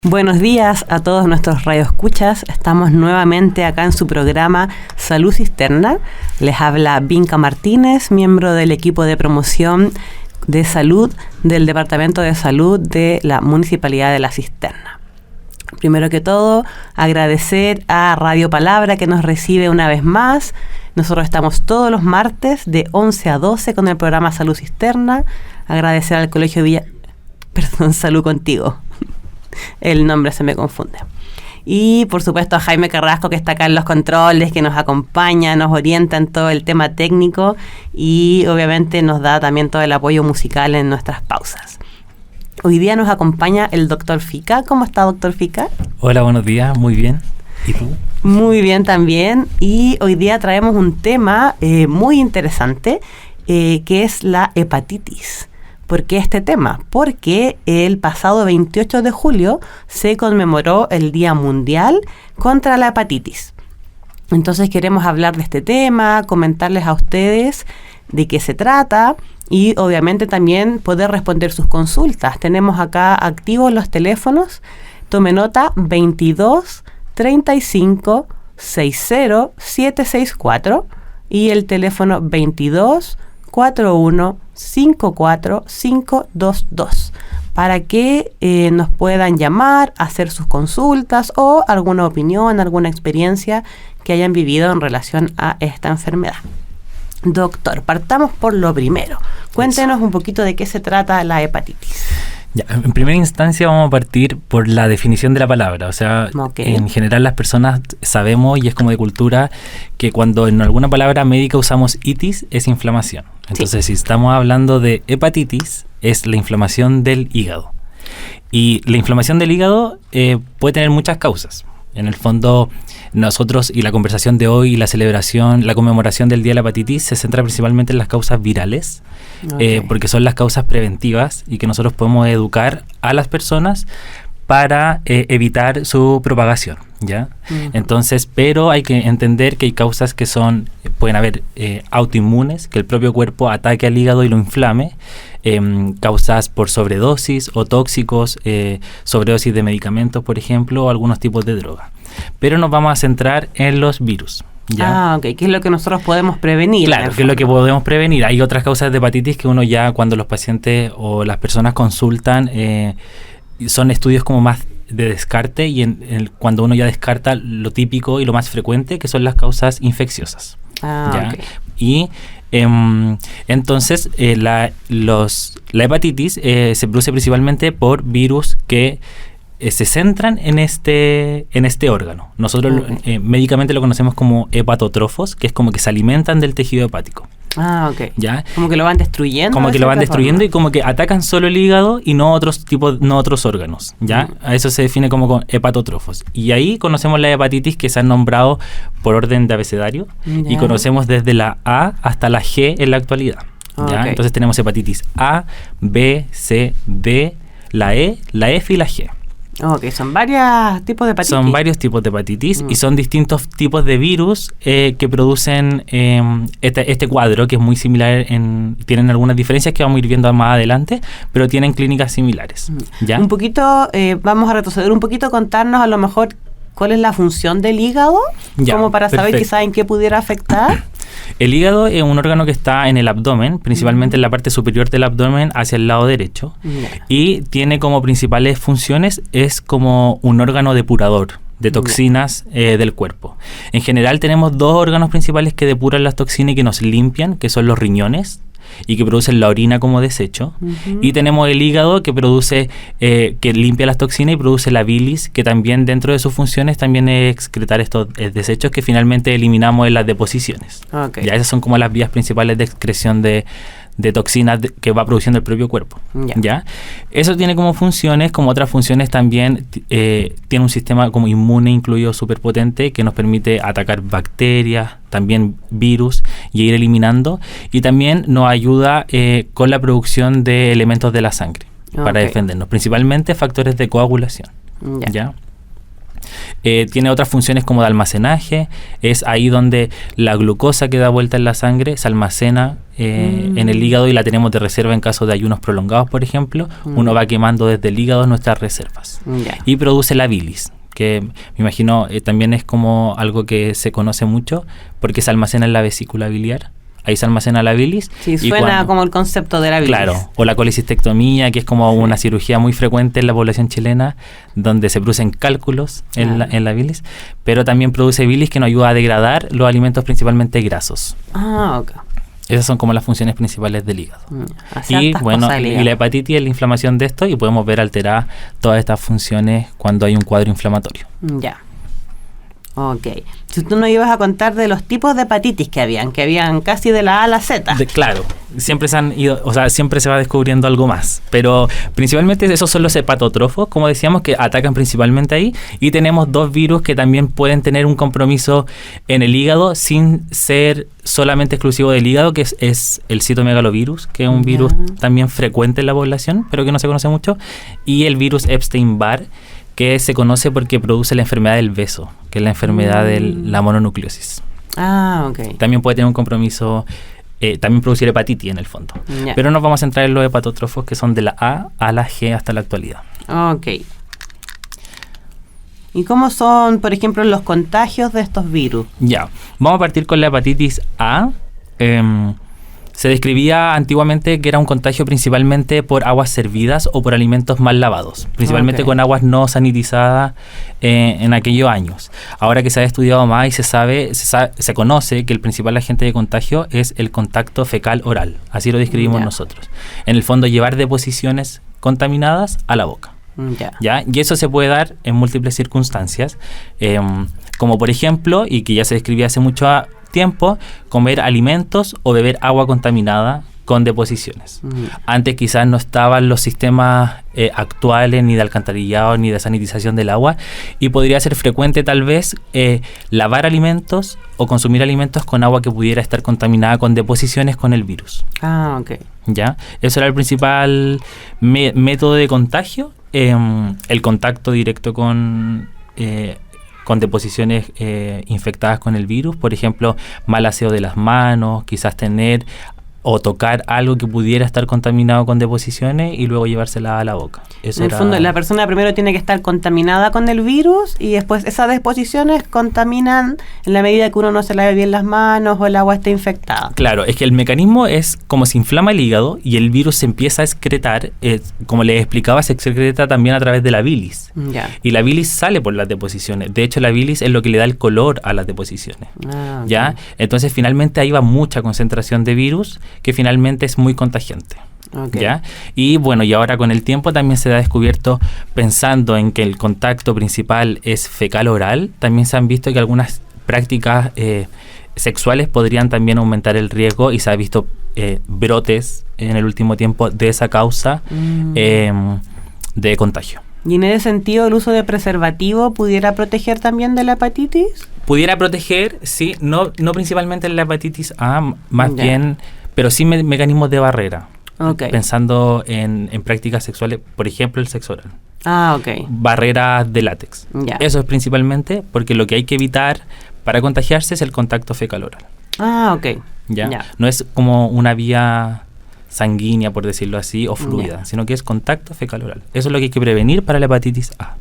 Buenos días a todos nuestros radioescuchas. Estamos nuevamente acá en su programa Salud Cisterna. Les habla Vinca Martínez, miembro del equipo de promoción de salud del Departamento de Salud de la Municipalidad de La Cisterna. Primero que todo, agradecer a Radio Palabra que nos recibe una vez más. Nosotros estamos todos los martes de 11 a 12 con el programa Salud Cisterna. Agradecer al Colegio Salud Contigo. El nombre se me confunde. Y por supuesto a Jaime Carrasco, que está acá en los controles, que nos acompaña, nos orienta en todo el tema técnico y obviamente nos da también todo el apoyo musical en nuestras pausas. Hoy día nos acompaña el doctor Fica. ¿Cómo está, doctor Fica? Hola, buenos días, muy bien. ¿Y tú? Muy bien también. Y hoy día traemos un tema muy interesante, que es la hepatitis. ¿Por qué este tema? Porque el pasado 28 de julio se conmemoró el Día Mundial contra la Hepatitis. Entonces queremos hablar de este tema, comentarles a ustedes de qué se trata y obviamente también poder responder sus consultas. Tenemos acá activos los teléfonos. Tome nota: 22 35 60 764 y el teléfono 22 41 54 522 para que nos puedan llamar, hacer sus consultas o alguna opinión, alguna experiencia que hayan vivido en relación a esta enfermedad. Doctor, partamos por lo primero. Cuéntenos un poquito de qué se trata la hepatitis. Ya, en primera instancia vamos a partir por la definición de la palabra. O sea, En general las personas sabemos, y es como de cultura, que cuando en alguna palabra médica usamos itis, es inflamación. Entonces, si estamos hablando de hepatitis, es la inflamación del hígado. Y la inflamación del hígado puede tener muchas causas. En el fondo, nosotros y la conversación de hoy y la celebración, la conmemoración del Día de la Hepatitis se centra principalmente en las causas virales, porque son las causas preventivas y que nosotros podemos educar a las personas para evitar su propagación, ¿ya? Uh-huh. Entonces, pero hay que entender que hay causas que pueden haber autoinmunes, que el propio cuerpo ataque al hígado y lo inflame, causas por sobredosis o tóxicos, sobredosis de medicamentos, por ejemplo, o algunos tipos de droga. Pero nos vamos a centrar en los virus, ¿ya? Ok, ¿qué es lo que nosotros podemos prevenir? Claro, ¿qué es lo que podemos prevenir? Hay otras causas de hepatitis que uno ya, cuando los pacientes o las personas consultan, son estudios como más de descarte y cuando uno ya descarta lo típico y lo más frecuente, que son las causas infecciosas. ¿Ya? Okay. Y entonces la hepatitis se produce principalmente por virus que se centran en este órgano. Nosotros médicamente lo conocemos como hepatotrofos, que es como que se alimentan del tejido hepático. Ok. ¿Ya? Como que lo van destruyendo. Como que lo van destruyendo y como que atacan solo el hígado y no otros órganos, ¿ya? A eso se define como con hepatotrofos. Y ahí conocemos la hepatitis que se han nombrado por orden de abecedario y conocemos desde la A hasta la G en la actualidad. ¿Ya? Entonces tenemos hepatitis A, B, C, D, la E, la F y la G. Son varios tipos de hepatitis. Son varios tipos de hepatitis y son distintos tipos de virus que producen este cuadro, que es muy similar. Tienen algunas diferencias que vamos a ir viendo más adelante, pero tienen clínicas similares. ¿Ya? Un poquito, vamos a retroceder un poquito, contarnos a lo mejor cuál es la función del hígado, como para saber quizás en qué pudiera afectar. El hígado es un órgano que está en el abdomen, principalmente en la parte superior del abdomen hacia el lado derecho, y tiene como principales funciones, es como un órgano depurador de toxinas del cuerpo. En general tenemos dos órganos principales que depuran las toxinas y que nos limpian, que son los riñones, y que producen la orina como desecho, y tenemos el hígado que produce, que limpia las toxinas y produce la bilis, que también dentro de sus funciones también es excretar estos desechos que finalmente eliminamos en las deposiciones. Ya esas son como las vías principales de excreción de toxinas que va produciendo el propio cuerpo. ¿Ya? Eso tiene como funciones, como otras funciones también, tiene un sistema como inmune incluido súper potente que nos permite atacar bacterias, también virus, y ir eliminando, y también nos ayuda con la producción de elementos de la sangre para defendernos, principalmente factores de coagulación. ¿Ya? Tiene otras funciones como de almacenaje. Es ahí donde la glucosa que da vuelta en la sangre se almacena en el hígado y la tenemos de reserva en caso de ayunos prolongados, por ejemplo. Uno va quemando desde el hígado nuestras reservas. Y produce la bilis, que me imagino también es como algo que se conoce mucho porque se almacena en la vesícula biliar. Ahí se almacena la bilis. Sí, suena como el concepto de la bilis. Claro, o la colecistectomía, que es como una cirugía muy frecuente en la población chilena, donde se producen cálculos en la bilis, pero también produce bilis que nos ayuda a degradar los alimentos principalmente grasos. Ok. Esas son como las funciones principales del hígado. Y bueno, y la hepatitis es la inflamación de esto, y podemos ver alteradas todas estas funciones cuando hay un cuadro inflamatorio. Ya. Ok. Si tú nos ibas a contar de los tipos de hepatitis que habían casi de la A a la Z. Claro, siempre se han ido, o sea, siempre se va descubriendo algo más, pero principalmente esos son los hepatotrofos, como decíamos, que atacan principalmente ahí, y tenemos 2 virus que también pueden tener un compromiso en el hígado sin ser solamente exclusivo del hígado, que es el citomegalovirus, que es un virus también frecuente en la población, pero que no se conoce mucho, y el virus Epstein-Barr, que se conoce porque produce la enfermedad del beso, que es la enfermedad de la mononucleosis. Ok. También puede tener un compromiso, también producir hepatitis en el fondo. Pero nos vamos a centrar en los hepatotrofos, que son de la A a la G hasta la actualidad. Ok. ¿Y cómo son, por ejemplo, los contagios de estos virus? Ya, vamos a partir con la hepatitis A. Se describía antiguamente que era un contagio principalmente por aguas servidas o por alimentos mal lavados, principalmente con aguas no sanitizadas en aquellos años. Ahora que se ha estudiado más y se conoce que el principal agente de contagio es el contacto fecal oral, así lo describimos nosotros. En el fondo, llevar deposiciones contaminadas a la boca. ¿Ya? Y eso se puede dar en múltiples circunstancias, como por ejemplo, y que ya se describía hace mucho tiempo, comer alimentos o beber agua contaminada con deposiciones. Antes quizás no estaban los sistemas actuales ni de alcantarillado ni de sanitización del agua, y podría ser frecuente tal vez lavar alimentos o consumir alimentos con agua que pudiera estar contaminada con deposiciones con el virus. Ok. ¿Ya? Eso era el principal método de contagio, el contacto directo con deposiciones infectadas con el virus, por ejemplo, mal aseo de las manos, quizás tener o tocar algo que pudiera estar contaminado con deposiciones y luego llevársela a la boca. Eso en el fondo, la persona primero tiene que estar contaminada con el virus y después esas deposiciones contaminan en la medida que uno no se lave bien las manos o el agua esté infectada. Claro, es que el mecanismo es como se inflama el hígado y el virus se empieza a excretar, como les explicaba, se excreta también a través de la bilis. Y la bilis sale por las deposiciones. De hecho, la bilis es lo que le da el color a las deposiciones. ¿Ya? Entonces, finalmente ahí va mucha concentración de virus que finalmente es muy contagiante. ¿Ya? Y bueno, y ahora con el tiempo también se ha descubierto, pensando en que el contacto principal es fecal-oral, también se han visto que algunas prácticas sexuales podrían también aumentar el riesgo, y se ha visto brotes en el último tiempo de esa causa de contagio. ¿Y en ese sentido el uso de preservativo pudiera proteger también de la hepatitis? Pudiera proteger, sí, no principalmente en la hepatitis A, más bien, pero sí mecanismos de barrera. Pensando en prácticas sexuales, por ejemplo, el sexo oral. Barreras de látex. Eso es principalmente porque lo que hay que evitar para contagiarse es el contacto fecal oral. ¿Ya? No es como una vía sanguínea, por decirlo así, o fluida, sino que es contacto fecal oral. Eso es lo que hay que prevenir para la hepatitis A.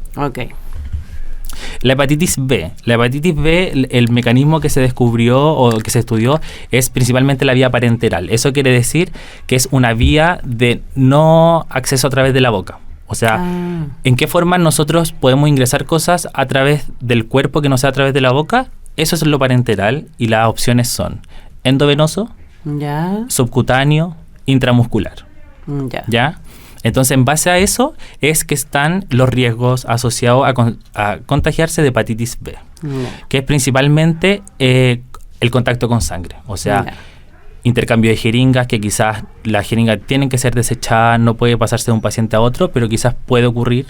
La hepatitis B. La hepatitis B, el mecanismo que se descubrió o que se estudió es principalmente la vía parenteral. Eso quiere decir que es una vía de no acceso a través de la boca. O sea, ¿en qué forma nosotros podemos ingresar cosas a través del cuerpo que no sea a través de la boca? Eso es lo parenteral, y las opciones son endovenoso, subcutáneo, intramuscular. ¿Ya? Entonces, en base a eso es que están los riesgos asociados a contagiarse de hepatitis B, que es principalmente el contacto con sangre. O sea, intercambio de jeringas, que quizás las jeringas tienen que ser desechadas, no puede pasarse de un paciente a otro, pero quizás puede ocurrir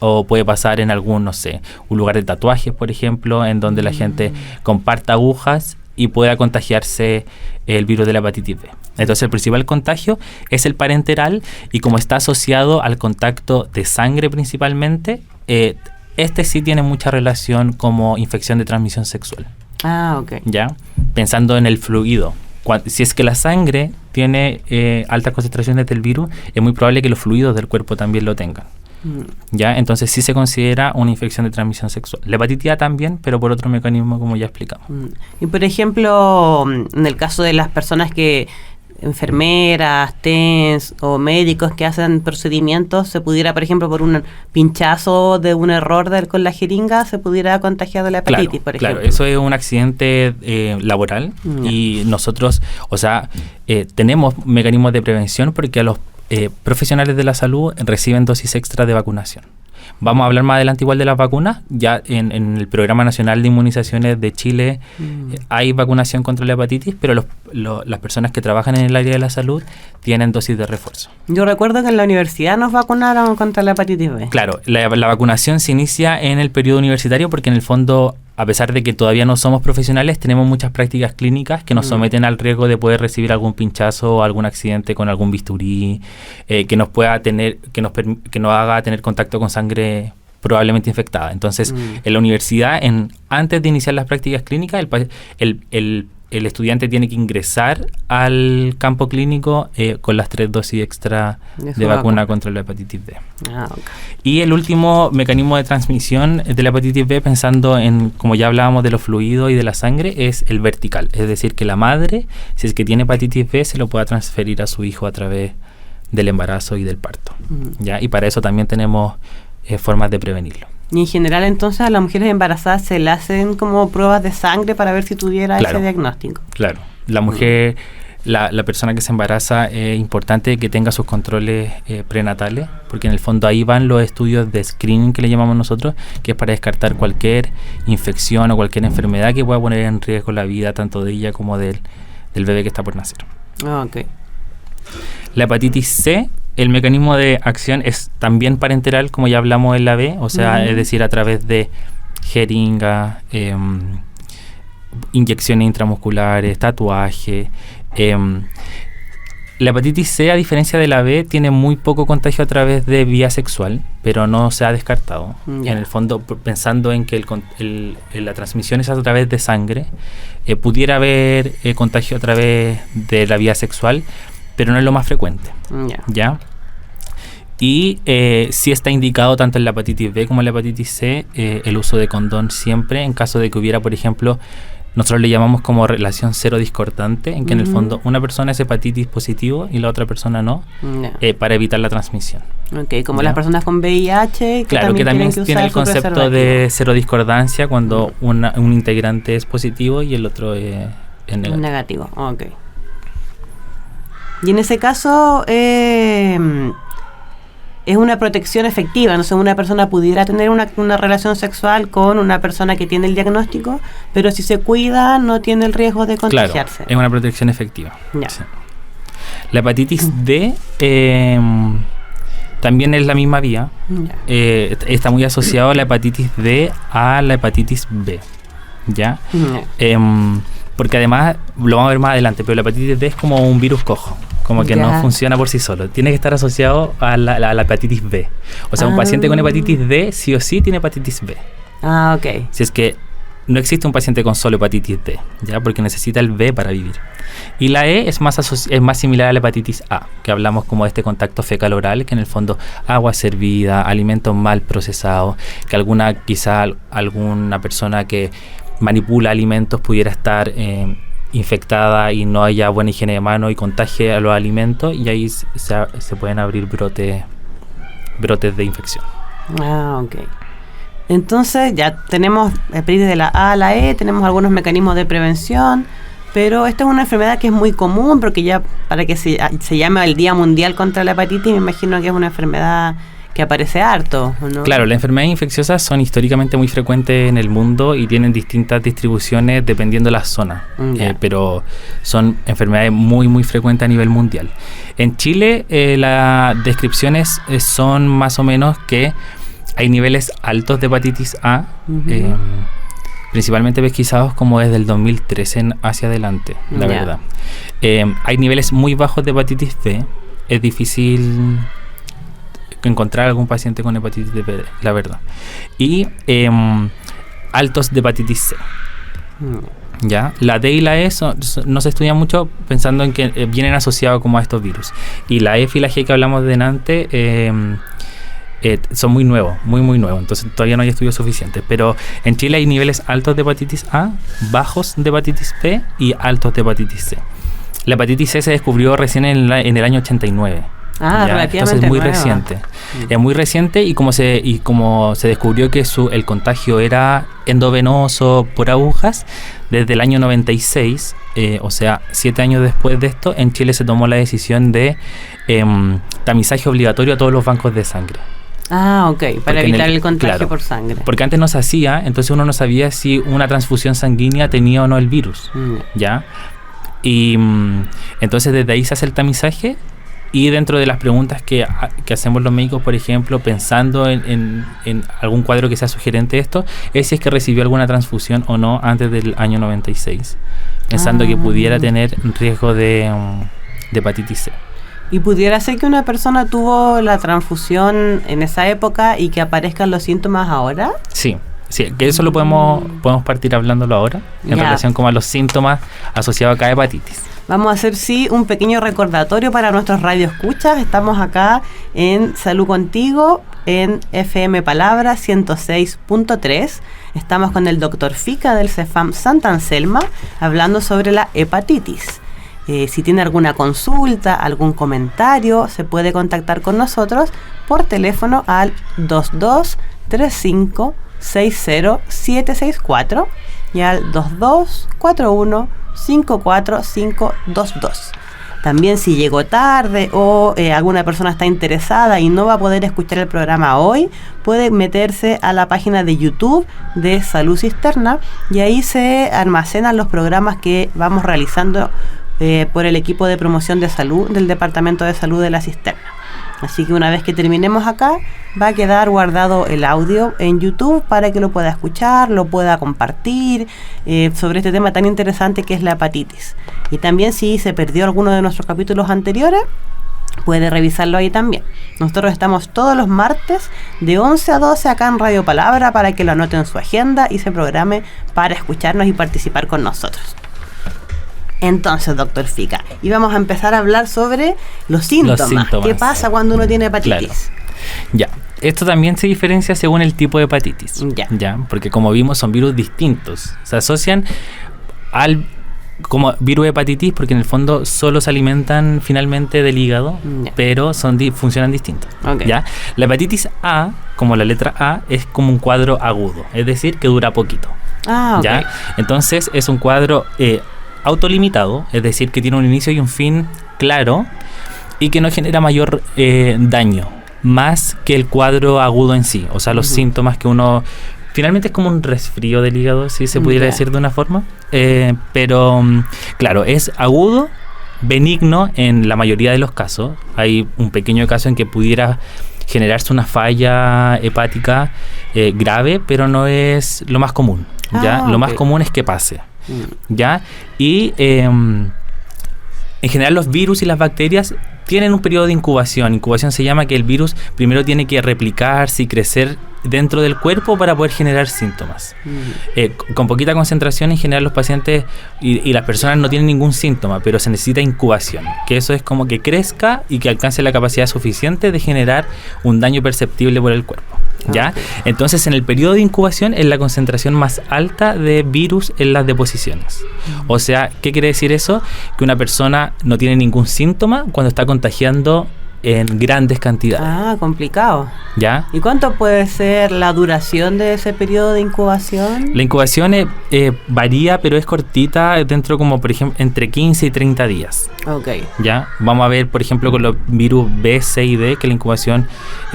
o puede pasar en algún, no sé, un lugar de tatuajes, por ejemplo, en donde la gente comparta agujas y pueda contagiarse el virus de la hepatitis B. Entonces, el principal contagio es el parenteral, y como está asociado al contacto de sangre principalmente, es este sí tiene mucha relación como infección de transmisión sexual. Ok. ¿Ya? Pensando en el fluido. Si es que la sangre tiene altas concentraciones del virus, es muy probable que los fluidos del cuerpo también lo tengan. ¿Ya? Entonces sí se considera una infección de transmisión sexual. La hepatitis A también, pero por otro mecanismo como ya explicamos. Y por ejemplo, en el caso de las personas que enfermeras, TENS o médicos que hacen procedimientos, se pudiera, por ejemplo, por un pinchazo de un error con la jeringa, se pudiera contagiar de la hepatitis, por ejemplo. Claro, eso es un accidente laboral y nosotros, tenemos mecanismos de prevención porque a los profesionales de la salud reciben dosis extra de vacunación. Vamos a hablar más adelante igual de las vacunas. Ya en el Programa Nacional de Inmunizaciones de Chile hay vacunación contra la hepatitis, pero las personas que trabajan en el área de la salud tienen dosis de refuerzo. Yo recuerdo que en la universidad nos vacunaron contra la hepatitis B. Claro, la vacunación se inicia en el periodo universitario porque en el fondo, a pesar de que todavía no somos profesionales, tenemos muchas prácticas clínicas que nos someten al riesgo de poder recibir algún pinchazo o algún accidente con algún bisturí que nos haga tener contacto con sangre probablemente infectada. Entonces, en la universidad, antes de iniciar las prácticas clínicas, el estudiante tiene que ingresar al campo clínico con las 3 dosis extra de vacuna contra la hepatitis B. Okay. Y el último mecanismo de transmisión de la hepatitis B, pensando en, como ya hablábamos de los fluidos y de la sangre, es el vertical. Es decir, que la madre, si es que tiene hepatitis B, se lo pueda transferir a su hijo a través del embarazo y del parto. ¿Ya? Y para eso también tenemos formas de prevenirlo. Y en general, entonces, a las mujeres embarazadas se le hacen como pruebas de sangre para ver si tuviera ese diagnóstico. Claro. La mujer, la persona que se embaraza, es importante que tenga sus controles prenatales, porque en el fondo ahí van los estudios de screening que le llamamos nosotros, que es para descartar cualquier infección o cualquier enfermedad que pueda poner en riesgo la vida tanto de ella como del bebé que está por nacer. Okay. La hepatitis C, el mecanismo de acción es también parenteral, como ya hablamos en la B, o sea, es decir, a través de jeringa, inyecciones intramusculares, tatuaje. La hepatitis C, a diferencia de la B, tiene muy poco contagio a través de vía sexual, pero no se ha descartado. En el fondo, pensando en que la transmisión es a través de sangre, pudiera haber contagio a través de la vía sexual, pero no es lo más frecuente. ¿Ya? Y sí está indicado tanto en la hepatitis B como en la hepatitis C el uso de condón siempre, en caso de que hubiera, por ejemplo, nosotros le llamamos como relación cero discordante, en que en el fondo una persona es hepatitis positivo y la otra persona no, para evitar la transmisión. Como las personas con VIH, que también tiene el concepto de cero discordancia cuando un integrante es positivo y el otro es negativo. Y en ese caso es una protección efectiva. No sé, una persona pudiera tener una relación sexual con una persona que tiene el diagnóstico, pero si se cuida no tiene el riesgo de contagiarse. Claro, es una protección efectiva. Sí. La hepatitis D también es la misma vía. Está muy asociado la hepatitis D a la hepatitis B. ¿Ya? Porque además, lo vamos a ver más adelante, pero la hepatitis D es como un virus cojo, como que no funciona por sí solo. Tiene que estar asociado a la hepatitis B. O sea, un paciente con hepatitis D sí o sí tiene hepatitis B. Si es que no existe un paciente con solo hepatitis D, ¿ya? Porque necesita el B para vivir. Y la E es más similar a la hepatitis A, que hablamos como de este contacto fecal-oral, que en el fondo agua servida, alimentos mal procesados, que alguna persona que manipula alimentos pudiera estar infectada y no haya buena higiene de mano y contagie a los alimentos, y ahí se pueden abrir brotes de infección. Entonces ya tenemos hepatitis de la A a la E, tenemos algunos mecanismos de prevención, pero esta es una enfermedad que es muy común, porque ya para que se llame el Día Mundial contra la Hepatitis, me imagino que es una enfermedad que aparece harto, ¿no? Claro, las enfermedades infecciosas son históricamente muy frecuentes en el mundo y tienen distintas distribuciones dependiendo de la zona, pero son enfermedades muy muy frecuentes a nivel mundial. En Chile las descripciones son más o menos que hay niveles altos de hepatitis A, principalmente pesquisados como desde el 2013 hacia adelante, la verdad. Hay niveles muy bajos de hepatitis B, es difícil encontrar algún paciente con hepatitis B, la verdad. Y altos de hepatitis C. ¿Ya? La D y la E no se estudian mucho pensando en que vienen asociados como a estos virus. Y la F y la G que hablamos delante son muy nuevos, muy nuevos. Entonces todavía no hay estudios suficientes. Pero en Chile hay niveles altos de hepatitis A, bajos de hepatitis B y altos de hepatitis C. La hepatitis C se descubrió recién en el año 89. Relativamente entonces es muy nueva. reciente. Es muy reciente y como se descubrió que el contagio era endovenoso por agujas, desde el año 96, o sea, 7 años después de esto, en Chile se tomó la decisión de tamizaje obligatorio a todos los bancos de sangre. Para evitar el contagio por sangre. Porque antes no se hacía, entonces uno no sabía si una transfusión sanguínea tenía o no el virus, ¿ya? Y entonces desde ahí se hace el tamizaje. Y dentro de las preguntas que hacemos los médicos, por ejemplo, pensando en algún cuadro que sea sugerente de esto, es si es que recibió alguna transfusión o no antes del año 96, pensando que pudiera tener riesgo de hepatitis C. ¿Y pudiera ser que una persona tuvo la transfusión en esa época y que aparezcan los síntomas ahora? Sí, que eso lo podemos partir hablándolo ahora, en relación como a los síntomas asociados a cada hepatitis. Vamos a hacer, un pequeño recordatorio para nuestros radioescuchas. Estamos acá en Salud Contigo, en FM Palabra 106.3. Estamos con el doctor Fica del CEFAM Santa Anselma, hablando sobre la hepatitis. Si tiene alguna consulta, algún comentario, se puede contactar con nosotros por teléfono al 22-35-60764 y al 22-41-54522. También si llegó tarde o alguna persona está interesada y no va a poder escuchar el programa hoy, puede meterse a la página de YouTube de Salud Cisterna y ahí se almacenan los programas que vamos realizando por el equipo de promoción de salud del Departamento de Salud de la Cisterna. Así que una vez que terminemos acá, va a quedar guardado el audio en YouTube para que lo pueda escuchar, lo pueda compartir sobre este tema tan interesante que es la hepatitis. Y también si se perdió alguno de nuestros capítulos anteriores, puede revisarlo ahí también. Nosotros estamos todos los martes de 11 a 12 acá en Radio Palabra para que lo anote en su agenda y se programe para escucharnos y participar con nosotros. Entonces, doctor Fica, y vamos a empezar a hablar sobre los síntomas. ¿Qué pasa cuando uno tiene hepatitis? Claro. Ya, esto también se diferencia según el tipo de hepatitis. Ya, porque como vimos son virus distintos. Se asocian como virus de hepatitis porque en el fondo solo se alimentan finalmente del hígado, pero funcionan distintos. ¿Ya? La hepatitis A, como la letra A, es como un cuadro agudo, es decir, que dura poquito. ¿Ya? Entonces es un cuadro autolimitado, es decir, que tiene un inicio y un fin claro y que no genera mayor daño, más que el cuadro agudo en sí. O sea, los síntomas que uno... Finalmente es como un resfrío del hígado, si se pudiera decir de una forma. Pero, claro, es agudo, benigno en la mayoría de los casos. Hay un pequeño caso en que pudiera generarse una falla hepática grave, pero no es lo más común. ¿Ya? Lo más común es que pase. ¿Ya? Y en general los virus y las bacterias tienen un periodo de incubación. Incubación se llama que el virus primero tiene que replicarse y crecer dentro del cuerpo para poder generar síntomas. Con poquita concentración en general los pacientes y las personas no tienen ningún síntoma, pero se necesita incubación, que eso es como que crezca y que alcance la capacidad suficiente de generar un daño perceptible por el cuerpo. ¿Ya? Entonces en el periodo de incubación es la concentración más alta de virus en las deposiciones. O sea, ¿qué quiere decir eso? Que una persona no tiene ningún síntoma cuando está contagiando en grandes cantidades. Complicado. ¿Ya? ¿Y cuánto puede ser la duración de ese periodo de incubación? La incubación varía, pero es cortita, dentro como por ejemplo entre 15 y 30 días. ¿Ya? Vamos a ver, por ejemplo, con los virus B, C y D, que la incubación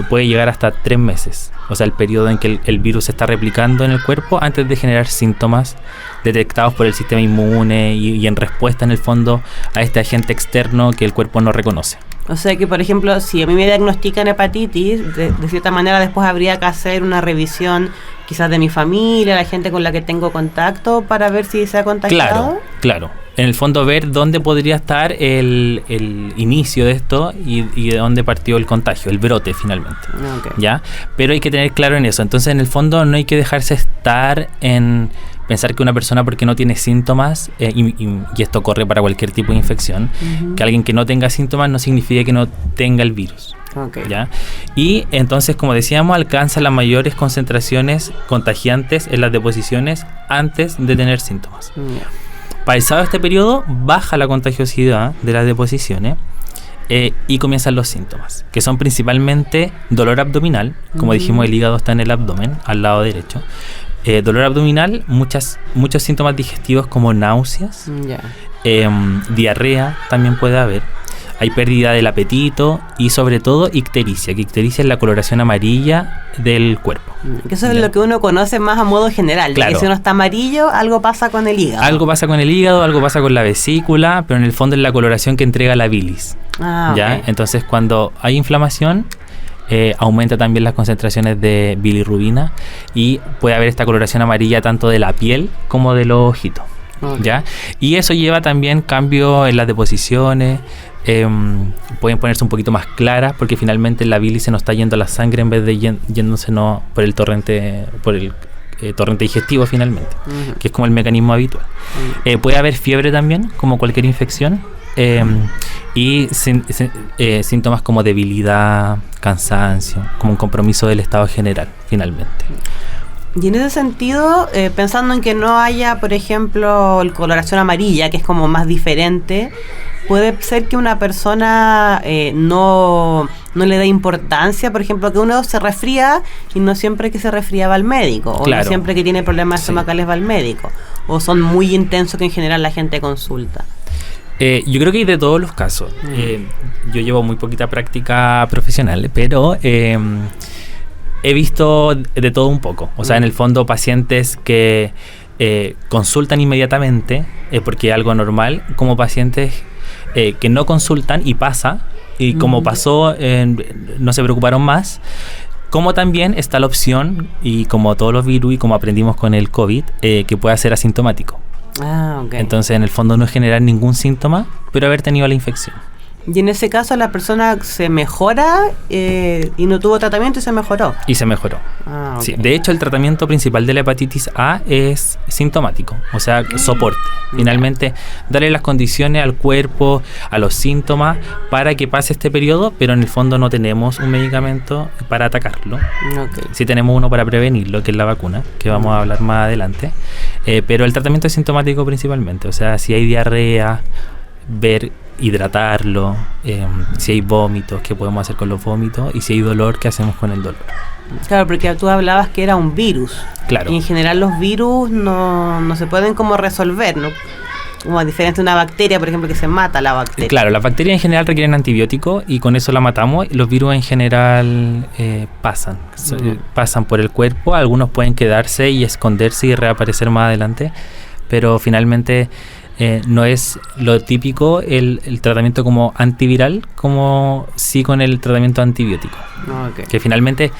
puede llegar hasta 3 meses. O sea, el periodo en que el virus se está replicando en el cuerpo antes de generar síntomas detectados por el sistema inmune y en respuesta, en el fondo, a este agente externo que el cuerpo no reconoce. O sea que, por ejemplo, si a mí me diagnostican hepatitis, de cierta manera después habría que hacer una revisión quizás de mi familia, la gente con la que tengo contacto, para ver si se ha contagiado. Claro, en el fondo ver dónde podría estar el inicio de esto y de dónde partió el contagio, el brote finalmente. Okay. ¿Ya? Pero hay que tener claro en eso. Entonces, en el fondo no hay que dejarse estar en pensar que una persona porque no tiene síntomas, y esto corre para cualquier tipo de infección, que alguien que no tenga síntomas no significa que no tenga el virus. Okay. ¿Ya? Y entonces, como decíamos, alcanza las mayores concentraciones contagiantes en las deposiciones antes de tener síntomas. Pasado este periodo, baja la contagiosidad de las deposiciones y comienzan los síntomas, que son principalmente dolor abdominal. Como dijimos, el hígado está en el abdomen, al lado derecho. Dolor abdominal, muchos síntomas digestivos como náuseas, diarrea también puede haber. Hay pérdida del apetito y sobre todo ictericia, que ictericia es la coloración amarilla del cuerpo. Eso es lo que uno conoce más a modo general, claro. Que si uno está amarillo, algo pasa con el hígado. Algo pasa con el hígado, algo pasa con la vesícula, pero en el fondo es la coloración que entrega la bilis. ¿Ya? Okay. Entonces, cuando hay inflamación, aumenta también las concentraciones de bilirrubina y puede haber esta coloración amarilla tanto de la piel como de los ojitos. Okay. ¿Ya? Y eso lleva también cambio en las deposiciones. Pueden ponerse un poquito más claras porque finalmente la bilis se nos está yendo a la sangre en vez de yéndose por el torrente digestivo finalmente, que es como el mecanismo habitual. Puede haber fiebre también, como cualquier infección, y síntomas como debilidad, cansancio, como un compromiso del estado general finalmente. Y en ese sentido, pensando en que no haya, por ejemplo, el coloración amarilla, que es como más diferente, puede ser que una persona no le dé importancia, por ejemplo, que uno se resfría y no siempre que se resfría va al médico, o no siempre que tiene problemas estomacales va al médico, o son muy intensos que en general la gente consulta. Yo creo que hay de todos los casos. Yo llevo muy poquita práctica profesional, pero he visto de todo un poco. O sea, en el fondo pacientes que consultan inmediatamente porque es algo normal, como pacientes que no consultan y pasa, y como pasó, no se preocuparon más. Como también está la opción, y como todos los virus y como aprendimos con el COVID, que puede ser asintomático. Okay. Entonces, en el fondo no es generar ningún síntoma, pero haber tenido la infección. Y en ese caso la persona se mejora y no tuvo tratamiento y se mejoró. Y se mejoró. Okay. Sí, de hecho, el tratamiento principal de la hepatitis A es sintomático, o sea, soporte. Finalmente, darle las condiciones al cuerpo, a los síntomas, para que pase este periodo, pero en el fondo no tenemos un medicamento para atacarlo. Okay. Sí tenemos uno para prevenirlo, que es la vacuna, que vamos a hablar más adelante. Pero el tratamiento es sintomático principalmente, o sea, si hay diarrea, hidratarlo, si hay vómitos, qué podemos hacer con los vómitos, y si hay dolor, qué hacemos con el dolor. Claro, porque tú hablabas que era un virus. Claro. Y en general los virus no se pueden como resolver, ¿no? Como a diferencia de una bacteria, por ejemplo, que se mata la bacteria. Claro, las bacterias en general requieren antibióticos y con eso la matamos. Los virus en general pasan por el cuerpo. Algunos pueden quedarse y esconderse y reaparecer más adelante, pero finalmente no es lo típico el tratamiento como antiviral, como sí con el tratamiento antibiótico. Okay. Que finalmente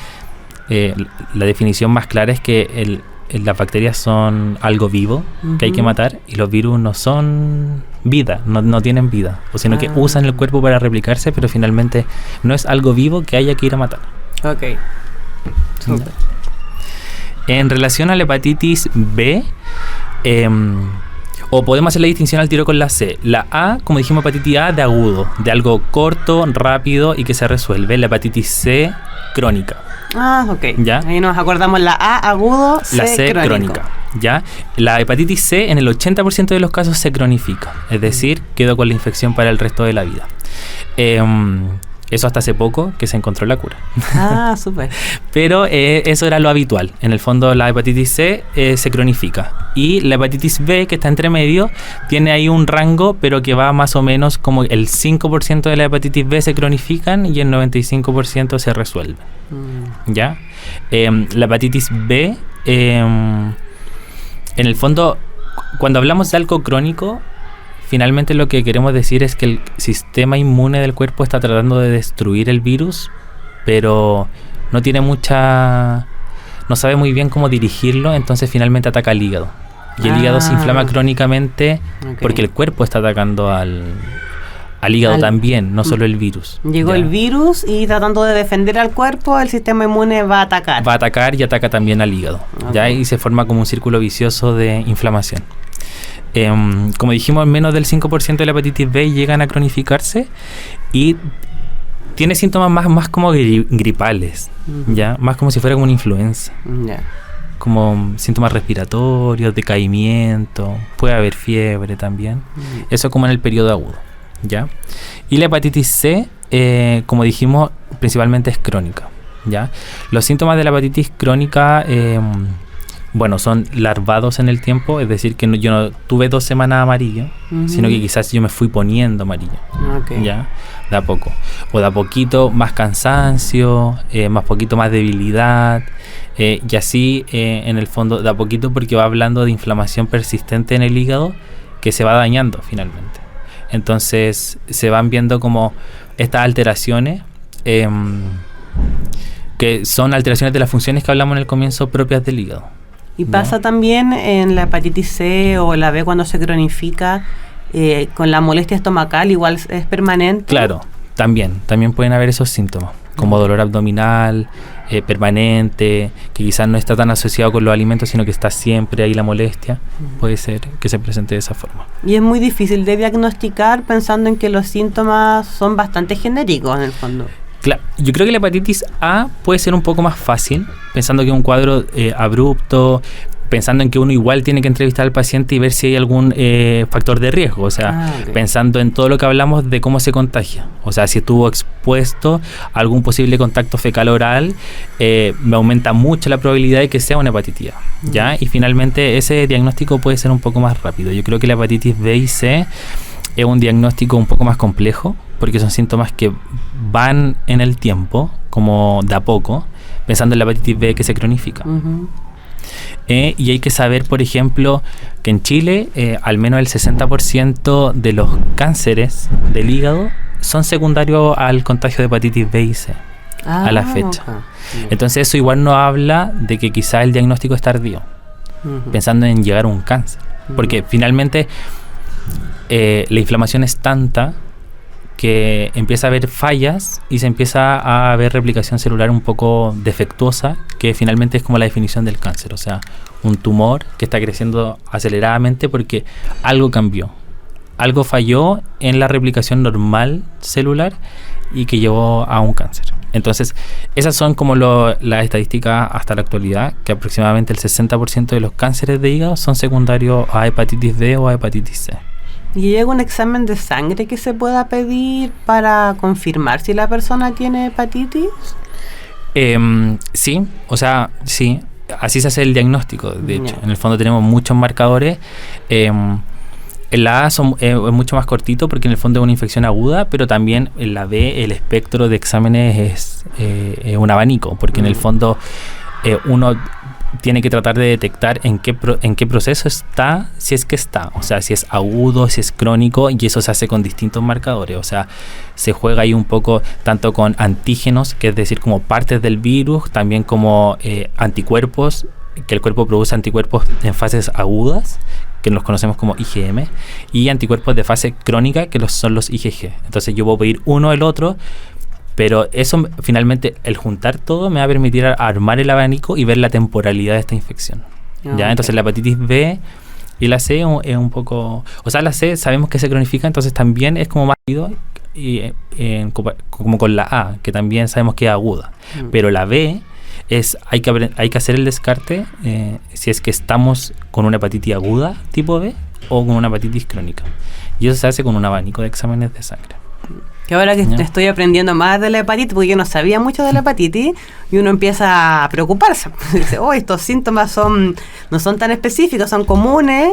la definición más clara es que las bacterias son algo vivo que hay que matar, y los virus no son vida, no tienen vida, o sino que usan el cuerpo para replicarse, pero finalmente no es algo vivo que haya que ir a matar. Ok. Super. En relación a la hepatitis B, o podemos hacer la distinción al tiro con la C. La A, como dijimos, hepatitis A de agudo, de algo corto, rápido y que se resuelve. La hepatitis C, crónica. Ok. ¿Ya? Ahí nos acordamos la A agudo, la C crónica. ¿Ya? La hepatitis C en el 80% de los casos se cronifica, es decir, quedó con la infección para el resto de la vida. Eso hasta hace poco que se encontró la cura. Súper. Pero eso era lo habitual. En el fondo la hepatitis C se cronifica. Y la hepatitis B, que está entre medio, tiene ahí un rango, pero que va más o menos como el 5% de la hepatitis B se cronifican y el 95% se resuelven. ¿Ya? La hepatitis B, en el fondo, cuando hablamos de algo crónico, finalmente lo que queremos decir es que el sistema inmune del cuerpo está tratando de destruir el virus, pero no sabe muy bien cómo dirigirlo, entonces finalmente ataca al hígado. Y el hígado se inflama crónicamente porque el cuerpo está atacando al hígado también, no solo el virus. Llegó el virus y tratando de defender al cuerpo, el sistema inmune va a atacar. Va a atacar y ataca también al hígado. ¿Ya? Y se forma como un círculo vicioso de inflamación. Como dijimos, menos del 5% de la hepatitis B llegan a cronificarse y tiene síntomas más como gripales, ¿ya? Más como si fuera como una influenza. Como síntomas respiratorios, decaimiento, puede haber fiebre también. Eso como en el periodo agudo, ¿ya? Y la hepatitis C, como dijimos, principalmente es crónica, ¿ya? Los síntomas de la hepatitis crónica, son larvados en el tiempo, es decir, que yo no tuve 2 semanas amarillo, sino que quizás yo me fui poniendo amarillo, ¿ya? De a poco. O de a poquito más cansancio, más poquito más debilidad, y así en el fondo de a poquito, porque va hablando de inflamación persistente en el hígado que se va dañando finalmente. Entonces se van viendo como estas alteraciones, que son alteraciones de las funciones que hablamos en el comienzo propias del hígado. ¿Y pasa también en la hepatitis C o la B cuando se cronifica con la molestia estomacal, igual es permanente? Claro, también pueden haber esos síntomas, como dolor abdominal permanente, que quizás no está tan asociado con los alimentos, sino que está siempre ahí la molestia. Puede ser que se presente de esa forma. Y es muy difícil de diagnosticar pensando en que los síntomas son bastante genéricos en el fondo. Claro, yo creo que la hepatitis A puede ser un poco más fácil, pensando que es un cuadro abrupto, pensando en que uno igual tiene que entrevistar al paciente y ver si hay algún factor de riesgo, o sea, pensando en todo lo que hablamos de cómo se contagia, o sea, si estuvo expuesto a algún posible contacto fecal oral, me aumenta mucho la probabilidad de que sea una hepatitis A, ¿ya? Y finalmente ese diagnóstico puede ser un poco más rápido. Yo creo que la hepatitis B y C es un diagnóstico un poco más complejo, porque son síntomas que van en el tiempo, como de a poco, pensando en la hepatitis B que se cronifica. Y hay que saber, por ejemplo, que en Chile al menos el 60% de los cánceres del hígado son secundarios al contagio de hepatitis B y C a la fecha. Entonces eso igual nos habla de que quizá el diagnóstico es tardío, pensando en llegar a un cáncer, porque finalmente la inflamación es tanta que empieza a haber fallas y se empieza a haber replicación celular un poco defectuosa, que finalmente es como la definición del cáncer, o sea, un tumor que está creciendo aceleradamente porque algo cambió, algo falló en la replicación normal celular y que llevó a un cáncer. Entonces, esas son como las estadísticas hasta la actualidad, que aproximadamente el 60% de los cánceres de hígado son secundarios a hepatitis B o a hepatitis C. ¿Y llega un examen de sangre que se pueda pedir para confirmar si la persona tiene hepatitis? Sí, o sea, sí, así se hace el diagnóstico, de hecho. En el fondo tenemos muchos marcadores. En la A es mucho más cortito porque en el fondo es una infección aguda, pero también en la B el espectro de exámenes es un abanico, porque en el fondo uno tiene que tratar de detectar en qué proceso está, si es que está, o sea, si es agudo, si es crónico, y eso se hace con distintos marcadores, o sea, se juega ahí un poco tanto con antígenos, que es decir, como partes del virus, también como anticuerpos, que el cuerpo produce anticuerpos en fases agudas, que los conocemos como IgM, y anticuerpos de fase crónica, que son los IgG. Entonces yo puedo pedir uno o el otro, pero eso finalmente, el juntar todo me va a permitir armar el abanico y ver la temporalidad de esta infección. ¿Ya? Entonces la hepatitis B y la C es un poco... O sea, la C sabemos que se cronifica, entonces también es como más rápido como con la A, que también sabemos que es aguda. Pero la B hay que hacer el descarte si es que estamos con una hepatitis aguda tipo B o con una hepatitis crónica. Y eso se hace con un abanico de exámenes de sangre. Que ahora que estoy aprendiendo más de la hepatitis, porque yo no sabía mucho de la hepatitis, y uno empieza a preocuparse. Dice, estos síntomas no son tan específicos, son comunes,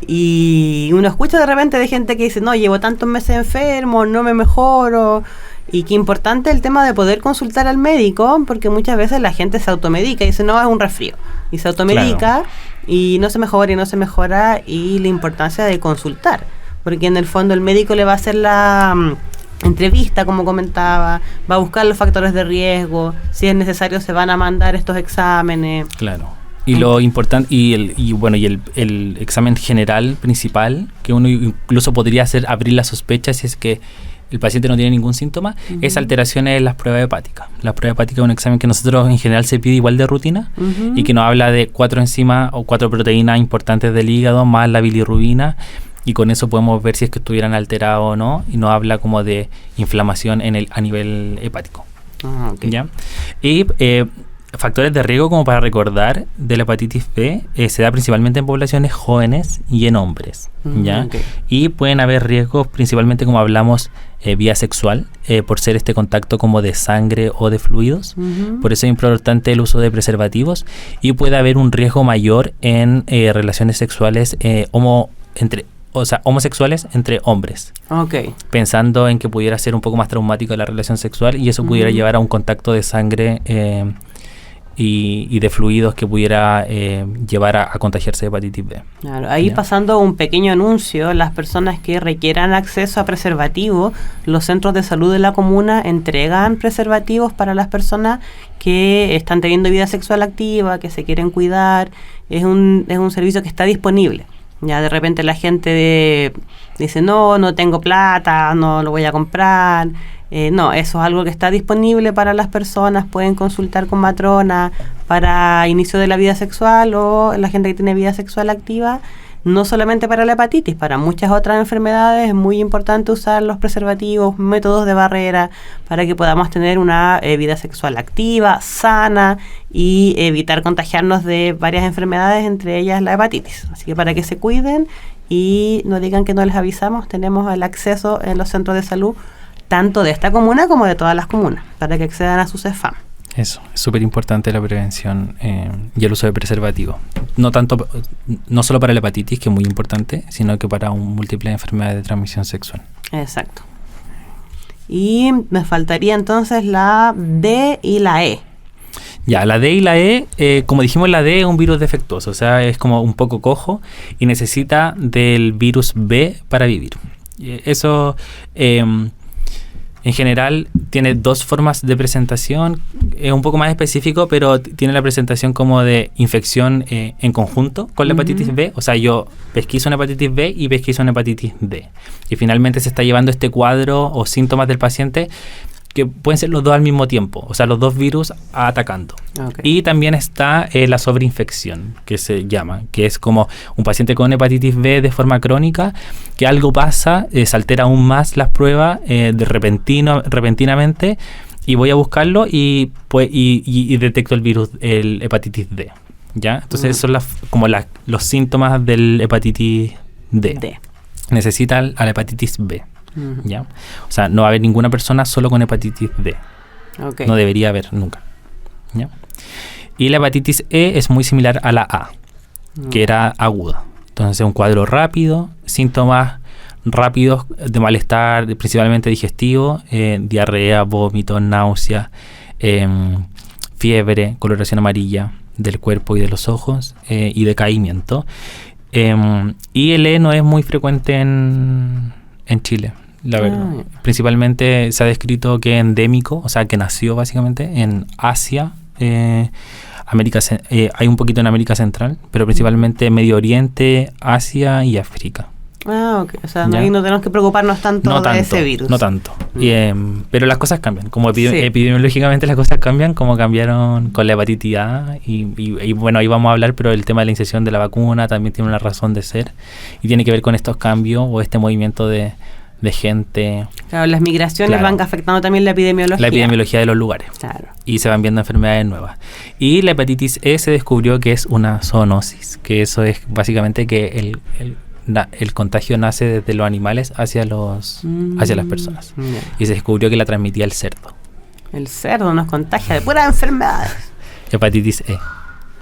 y uno escucha de repente de gente que dice, no, llevo tantos meses enfermo, no me mejoro, y qué importante el tema de poder consultar al médico, porque muchas veces la gente se automedica y dice, no, es un resfrío, y se automedica, y no se mejora, y la importancia de consultar, porque en el fondo el médico le va a hacer la entrevista, como comentaba, va a buscar los factores de riesgo, si es necesario se van a mandar estos exámenes. Claro. Y lo importante, y el examen general principal, que uno incluso podría hacer abrir la sospecha si es que el paciente no tiene ningún síntoma, es alteraciones en las pruebas hepáticas. La prueba hepática es un examen que nosotros en general se pide igual de rutina y que nos habla de 4 enzimas o 4 proteínas importantes del hígado más la bilirrubina, y con eso podemos ver si es que estuvieran alterados o no, y nos habla como de inflamación a nivel hepático. ¿Ya? Y factores de riesgo, como para recordar, de la hepatitis B se da principalmente en poblaciones jóvenes y en hombres, ¿ya? Y pueden haber riesgos principalmente, como hablamos, vía sexual, por ser este contacto como de sangre o de fluidos. Por eso es importante el uso de preservativos, y puede haber un riesgo mayor en relaciones sexuales homosexuales entre hombres. Pensando en que pudiera ser un poco más traumático la relación sexual, y eso pudiera llevar a un contacto de sangre y de fluidos que pudiera llevar a contagiarse de hepatitis B. Claro, ahí pasando un pequeño anuncio, las personas que requieran acceso a preservativos, los centros de salud de la comuna entregan preservativos para las personas que están teniendo vida sexual activa, que se quieren cuidar. Es un servicio que está disponible. Ya de repente la gente dice, no tengo plata, no lo voy a comprar. No, eso es algo que está disponible para las personas. Pueden consultar con matrona para inicio de la vida sexual, o la gente que tiene vida sexual activa. No solamente para la hepatitis, para muchas otras enfermedades es muy importante usar los preservativos, métodos de barrera, para que podamos tener una vida sexual activa, sana, y evitar contagiarnos de varias enfermedades, entre ellas la hepatitis. Así que para que se cuiden y no digan que no les avisamos, tenemos el acceso en los centros de salud, tanto de esta comuna como de todas las comunas, para que accedan a su CEFAM. Eso, es súper importante la prevención y el uso de preservativo. No solo para la hepatitis, que es muy importante, sino que para múltiples enfermedades de transmisión sexual. Exacto. Y me faltaría entonces la D y la E. Ya, la D y la E, como dijimos, la D es un virus defectuoso, o sea, es como un poco cojo y necesita del virus B para vivir. Eso... en general tiene 2 formas de presentación, es un poco más específico, pero tiene la presentación como de infección en conjunto con la hepatitis B. O sea, yo pesquiso una hepatitis B y pesquiso una hepatitis D. Y finalmente se está llevando este cuadro o síntomas del paciente que pueden ser los dos al mismo tiempo, o sea, los 2 virus atacando. Y también está la sobreinfección, que se llama, que es como un paciente con hepatitis B de forma crónica, que algo pasa, se altera aún más las pruebas repentinamente, y voy a buscarlo y detecto el virus, el hepatitis D. ¿Ya? Entonces, son los síntomas del hepatitis D. Necesita a la hepatitis B. ¿Ya? O sea, no va a haber ninguna persona solo con hepatitis D. No debería haber nunca. ¿Ya? Y la hepatitis E es muy similar a la A, que era aguda. Entonces, un cuadro rápido, síntomas rápidos de malestar, principalmente digestivo, diarrea, vómito, náusea, fiebre, coloración amarilla del cuerpo y de los ojos, y decaimiento. Y el E no es muy frecuente en Chile, la verdad. Principalmente se ha descrito que es endémico, o sea, que nació básicamente en Asia, hay un poquito en América Central, pero principalmente Medio Oriente, Asia y África. O sea, no tenemos que preocuparnos tanto de ese virus. No tanto. Pero las cosas cambian. Como epidemiológicamente las cosas cambian, como cambiaron con la hepatitis A. Y bueno, ahí vamos a hablar, pero el tema de la inserción de la vacuna también tiene una razón de ser. Y tiene que ver con estos cambios o este movimiento de gente. Claro, las migraciones van afectando también la epidemiología. La epidemiología de los lugares. Claro. Y se van viendo enfermedades nuevas. Y la hepatitis E se descubrió que es una zoonosis, que eso es básicamente que el contagio nace desde los animales hacia las personas. Y se descubrió que la transmitía el cerdo. El cerdo nos contagia de puras enfermedades. Hepatitis E.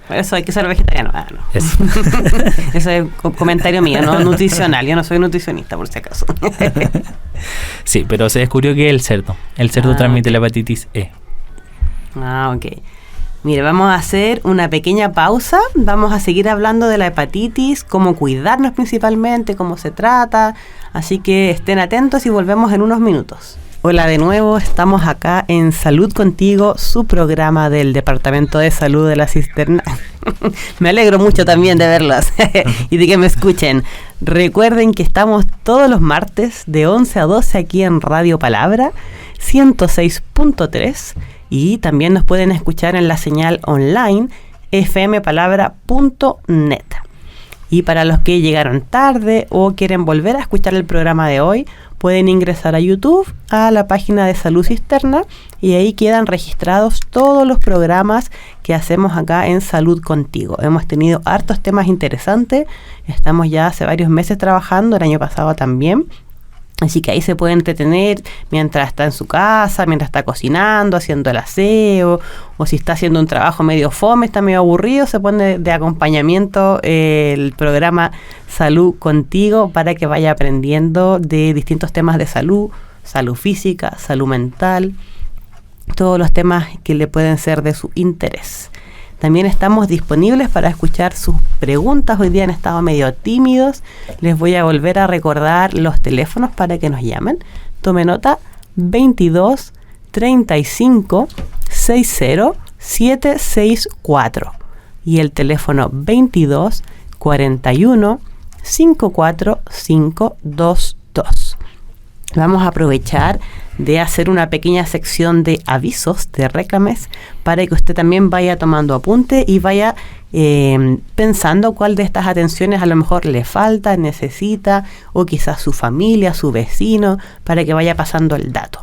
Por eso hay que ser vegetariano. No. Eso es comentario mío, no nutricional. Yo no soy nutricionista, por si acaso. Sí, pero se descubrió que el cerdo transmite la hepatitis E. Ok. Mire, vamos a hacer una pequeña pausa. Vamos a seguir hablando de la hepatitis, cómo cuidarnos principalmente, cómo se trata. Así que estén atentos y volvemos en unos minutos. Hola de nuevo, estamos acá en Salud Contigo, su programa del Departamento de Salud de la Cisterna. Me alegro mucho también de verlos y de que me escuchen. Recuerden que estamos todos los martes de 11 a 12 aquí en Radio Palabra 106.3 y también nos pueden escuchar en la señal online fmpalabra.net. Y para los que llegaron tarde o quieren volver a escuchar el programa de hoy, pueden ingresar a YouTube, a la página de Salud Cisterna, y ahí quedan registrados todos los programas que hacemos acá en Salud Contigo. Hemos tenido hartos temas interesantes, estamos ya hace varios meses trabajando, el año pasado también. Así que ahí se puede entretener mientras está en su casa, mientras está cocinando, haciendo el aseo, o si está haciendo un trabajo medio fome, está medio aburrido, se pone de acompañamiento el programa Salud Contigo para que vaya aprendiendo de distintos temas de salud, salud física, salud mental, todos los temas que le pueden ser de su interés. También estamos disponibles para escuchar sus preguntas. Hoy día han estado medio tímidos. Les voy a volver a recordar los teléfonos para que nos llamen. Tome nota: 22 35 60 764 y el teléfono 22 41 54 522. Vamos a aprovechar de hacer una pequeña sección de avisos, de réclames, para que usted también vaya tomando apunte y vaya pensando cuál de estas atenciones a lo mejor le falta, necesita, o quizás su familia, su vecino, para que vaya pasando el dato.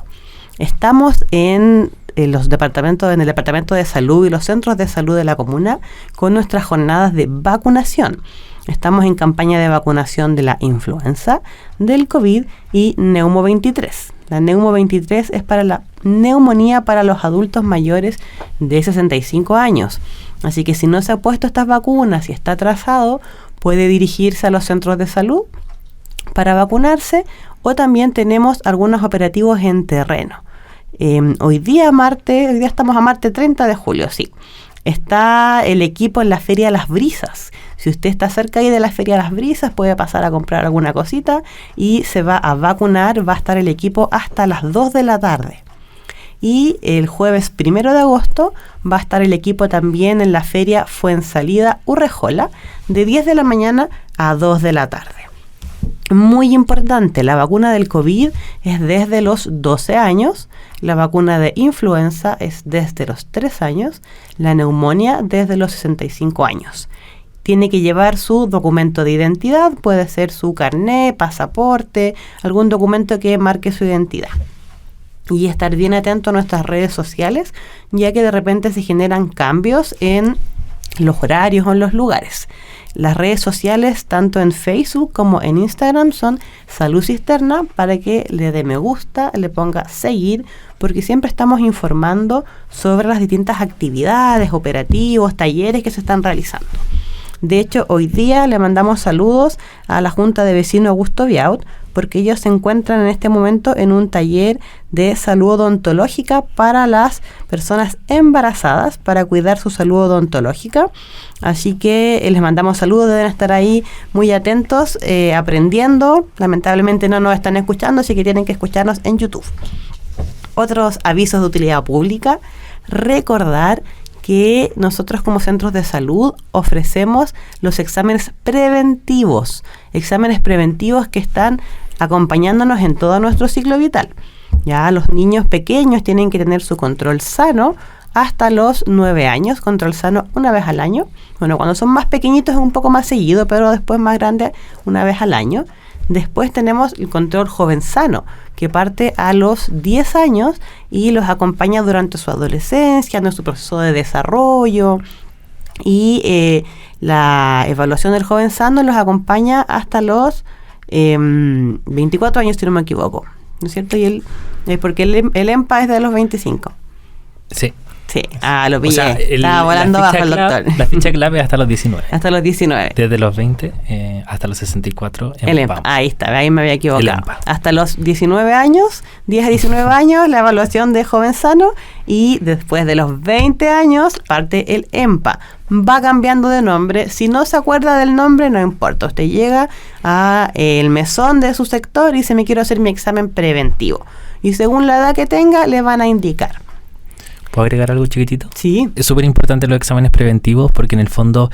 Estamos en el Departamento de Salud y los centros de salud de la comuna con nuestras jornadas de vacunación. Estamos en campaña de vacunación de la influenza, del COVID y Neumo 23. La Neumo 23 es para la neumonía para los adultos mayores de 65 años. Así que si no se ha puesto estas vacunas y está atrasado, puede dirigirse a los centros de salud para vacunarse, o también tenemos algunos operativos en terreno. Hoy día estamos a martes 30 de julio, sí. Está el equipo en la Feria de las Brisas. Si usted está cerca ahí de la Feria de las Brisas, puede pasar a comprar alguna cosita y se va a vacunar. Va a estar el equipo hasta las 2 de la tarde. Y el jueves 1 de agosto va a estar el equipo también en la Feria Fuensalida Urrejola de 10 de la mañana a 2 de la tarde. Muy importante, la vacuna del COVID es desde los 12 años, la vacuna de influenza es desde los 3 años, la neumonía desde los 65 años. Tiene que llevar su documento de identidad, puede ser su carnet, pasaporte, algún documento que marque su identidad. Y estar bien atento a nuestras redes sociales, ya que de repente se generan cambios en los horarios o en los lugares. Las redes sociales, tanto en Facebook como en Instagram, son Salud Cisterna, para que le dé me gusta, le ponga seguir, porque siempre estamos informando sobre las distintas actividades, operativos, talleres que se están realizando. De hecho, hoy día le mandamos saludos a la Junta de Vecinos Augusto Viaut, porque ellos se encuentran en este momento en un taller de salud odontológica para las personas embarazadas, para cuidar su salud odontológica. Así que les mandamos saludos, deben estar ahí muy atentos, aprendiendo. Lamentablemente no nos están escuchando, así que tienen que escucharnos en YouTube. Otros avisos de utilidad pública: recordar que nosotros como centros de salud ofrecemos los exámenes preventivos que están acompañándonos en todo nuestro ciclo vital. Ya los niños pequeños tienen que tener su control sano hasta los 9 años, control sano una vez al año. Bueno, cuando son más pequeñitos es un poco más seguido, pero después más grande una vez al año. Después tenemos el control joven sano, que parte a los 10 años y los acompaña durante su adolescencia, en su proceso de desarrollo. Y la evaluación del joven sano los acompaña hasta los 24 años, si no me equivoco, ¿no es cierto? Y porque el EMPA es de los 25. Sí. Sí, lo pillé. O sea, estaba volando bajo el doctor. La ficha clave hasta los 19. Hasta los 19. Desde los 20 hasta los 64. El EMPA. Ahí está, ahí me había equivocado. Hasta los 19 años, 10 a 19 años, la evaluación de joven sano. Y después de los 20 años, parte el EMPA. Va cambiando de nombre. Si no se acuerda del nombre, no importa. Usted llega a el mesón de su sector y dice: me quiero hacer mi examen preventivo. y según la edad que tenga le van a indicar. ¿Puedo agregar algo chiquitito? Sí. Es súper importante los exámenes preventivos porque en el fondo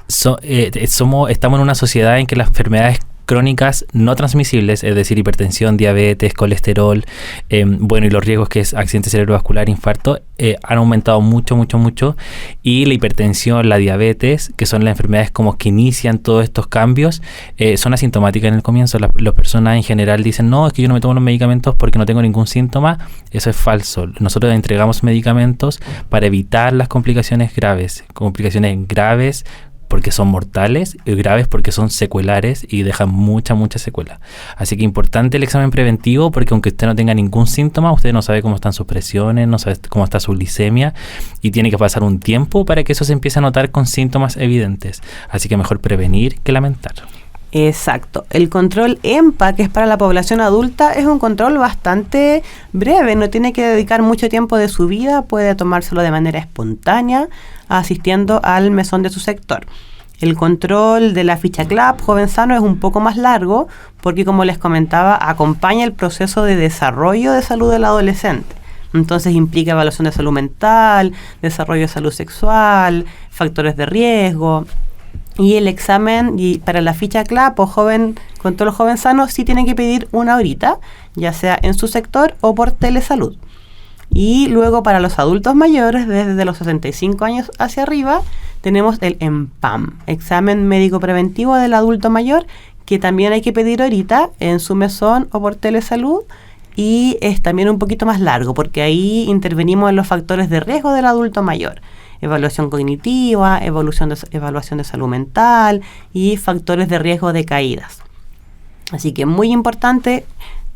estamos en una sociedad en que las enfermedades crónicas no transmisibles, es decir, hipertensión, diabetes, colesterol, y los riesgos que es accidente cerebrovascular, infarto, han aumentado mucho, y la hipertensión, la diabetes, que son las enfermedades como que inician todos estos cambios, son asintomáticas en el comienzo. Las personas en general dicen, no, es que yo no me tomo los medicamentos porque no tengo ningún síntoma. Eso es falso. Nosotros entregamos medicamentos para evitar las complicaciones graves porque son mortales, y graves porque son secuelares y dejan mucha secuela. Así que importante el examen preventivo, porque aunque usted no tenga ningún síntoma, usted no sabe cómo están sus presiones, no sabe cómo está su glicemia, y tiene que pasar un tiempo para que eso se empiece a notar con síntomas evidentes. Así que mejor prevenir que lamentar. Exacto. El control EMPA, que es para la población adulta, es un control bastante breve, no tiene que dedicar mucho tiempo de su vida, puede tomárselo de manera espontánea, asistiendo al mesón de su sector. El control de la ficha CLAP Joven Sano es un poco más largo, porque como les comentaba, acompaña el proceso de desarrollo de salud del adolescente. Entonces implica evaluación de salud mental, desarrollo de salud sexual, factores de riesgo. Y el examen para la ficha CLAP o control joven sano sí tienen que pedir una horita, ya sea en su sector o por telesalud. Y luego para los adultos mayores, desde los 65 años hacia arriba, tenemos el EMPAM, examen médico preventivo del adulto mayor, que también hay que pedir ahorita en su mesón o por telesalud, y es también un poquito más largo, porque ahí intervenimos en los factores de riesgo del adulto mayor. Evaluación cognitiva, evaluación de salud mental y factores de riesgo de caídas. Así que muy importante,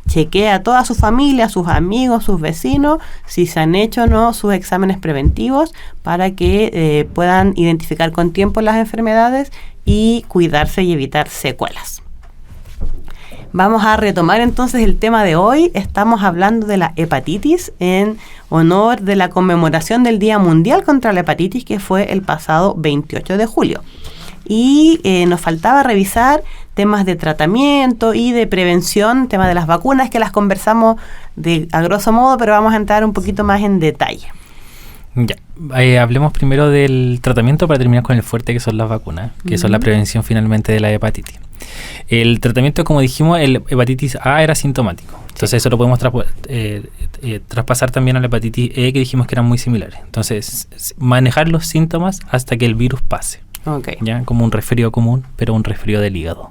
chequea a toda su familia, a sus amigos, sus vecinos, si se han hecho o no sus exámenes preventivos para que puedan identificar con tiempo las enfermedades y cuidarse y evitar secuelas. Vamos a retomar entonces el tema de hoy. Estamos hablando de la hepatitis en honor de la conmemoración del Día Mundial contra la Hepatitis, que fue el pasado 28 de julio. Y nos faltaba revisar temas de tratamiento y de prevención, tema de las vacunas, que las conversamos a grosso modo, pero vamos a entrar un poquito más en detalle. Ya, hablemos primero del tratamiento para terminar con el fuerte, que son las vacunas, que son la prevención finalmente de la hepatitis. El tratamiento, como dijimos, el hepatitis A era sintomático. Entonces eso lo podemos traspasar también a la hepatitis E, que dijimos que eran muy similares. Entonces, manejar los síntomas hasta que el virus pase. Okay. ¿Ya? Como un resfrío común, pero un resfrío del hígado.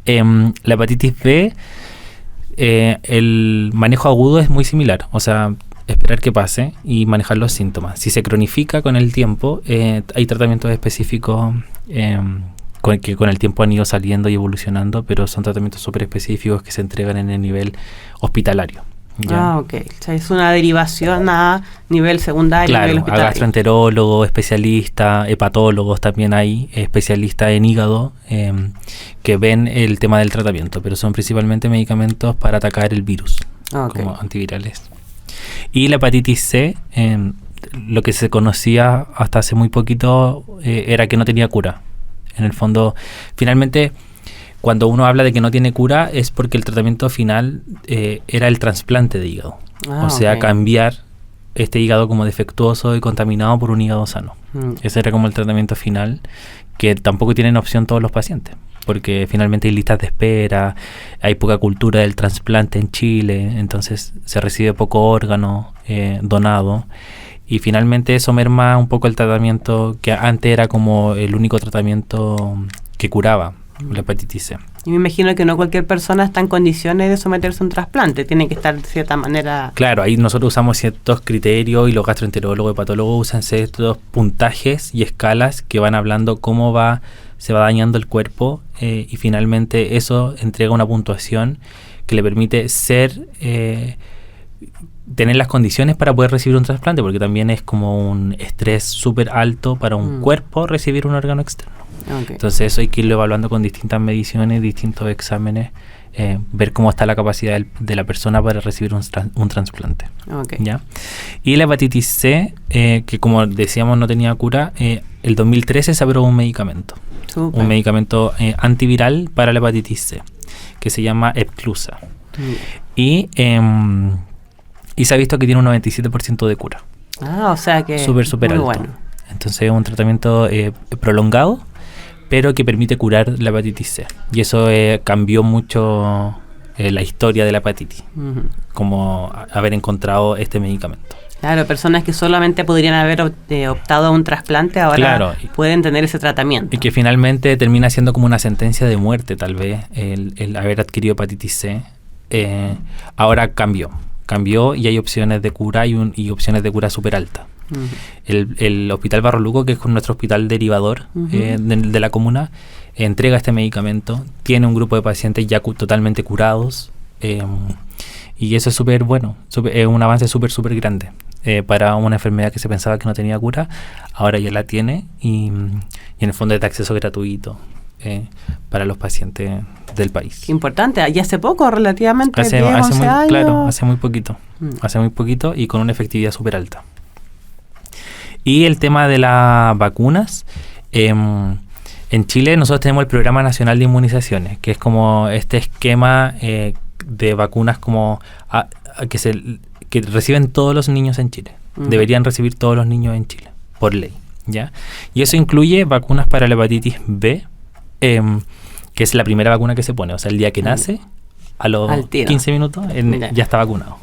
La hepatitis B, el manejo agudo es muy similar. O sea, esperar que pase y manejar los síntomas. Si se cronifica con el tiempo, hay tratamientos específicos que con el tiempo han ido saliendo y evolucionando, pero son tratamientos súper específicos que se entregan en el nivel hospitalario. ¿Ya? Ok. O sea, es una derivación a nivel secundario, claro, nivel hospitalario. A gastroenterólogo, especialista, hepatólogos también hay, especialistas en hígado, que ven el tema del tratamiento, pero son principalmente medicamentos para atacar el virus, como antivirales. Y la hepatitis C, lo que se conocía hasta hace muy poquito era que no tenía cura. En el fondo, finalmente, cuando uno habla de que no tiene cura es porque el tratamiento final era el trasplante de hígado. O sea, cambiar este hígado como defectuoso y contaminado por un hígado sano. Ese era como el tratamiento final, que tampoco tienen opción todos los pacientes, porque finalmente hay listas de espera, hay poca cultura del trasplante en Chile, entonces se recibe poco órgano donado. Y finalmente eso merma un poco el tratamiento que antes era como el único tratamiento que curaba la hepatitis C. Y me imagino que no cualquier persona está en condiciones de someterse a un trasplante, tiene que estar de cierta manera... Claro, ahí nosotros usamos ciertos criterios y los gastroenterólogos y hepatólogos usan ciertos puntajes y escalas que van hablando cómo se va dañando el cuerpo y finalmente eso entrega una puntuación que le permite tener las condiciones para poder recibir un trasplante, porque también es como un estrés súper alto para un cuerpo recibir un órgano externo. Entonces eso hay que irlo evaluando con distintas mediciones, distintos exámenes, ver cómo está la capacidad de la persona para recibir un trasplante. ¿Ya? Y la hepatitis C, que como decíamos no tenía cura, el 2013 se aprobó un medicamento. Un medicamento antiviral para la hepatitis C, que se llama Epclusa. Y se ha visto que tiene un 97% de cura. O sea que súper alto. Bueno. Entonces es un tratamiento prolongado, pero que permite curar la hepatitis C. Y eso cambió mucho la historia de la hepatitis, como haber encontrado este medicamento. Claro, personas que solamente podrían haber optado a un trasplante ahora pueden tener ese tratamiento. Y que finalmente termina siendo como una sentencia de muerte, tal vez, el haber adquirido hepatitis C. Ahora cambió y hay opciones de cura y opciones de cura súper altas. El Hospital Barro Luco, que es nuestro hospital derivador de la comuna, entrega este medicamento, tiene un grupo de pacientes ya totalmente curados, y eso es súper bueno, es un avance súper grande. Para una enfermedad que se pensaba que no tenía cura, ahora ya la tiene y en el fondo es de acceso gratuito para los pacientes del país. Qué importante, y hace poco relativamente, hace muy poquito y con una efectividad súper alta. Y el tema de las vacunas, en Chile nosotros tenemos el Programa Nacional de Inmunizaciones, que es como este esquema de vacunas como que reciben todos los niños en Chile. Deberían recibir todos los niños en Chile, por ley, ¿ya? Y eso incluye vacunas para la hepatitis B, que es la primera vacuna que se pone. O sea, el día que nace, a los 15 minutos, ya está vacunado.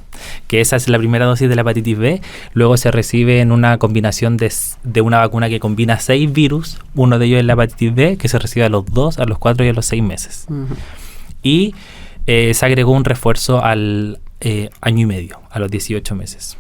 Que esa es la primera dosis de la hepatitis B. Luego se recibe en una combinación de una vacuna que combina 6 virus. Uno de ellos es la hepatitis B, que se recibe a los 2, a los 4 y a los 6 meses. Y se agregó un refuerzo al año y medio, a los 18 meses.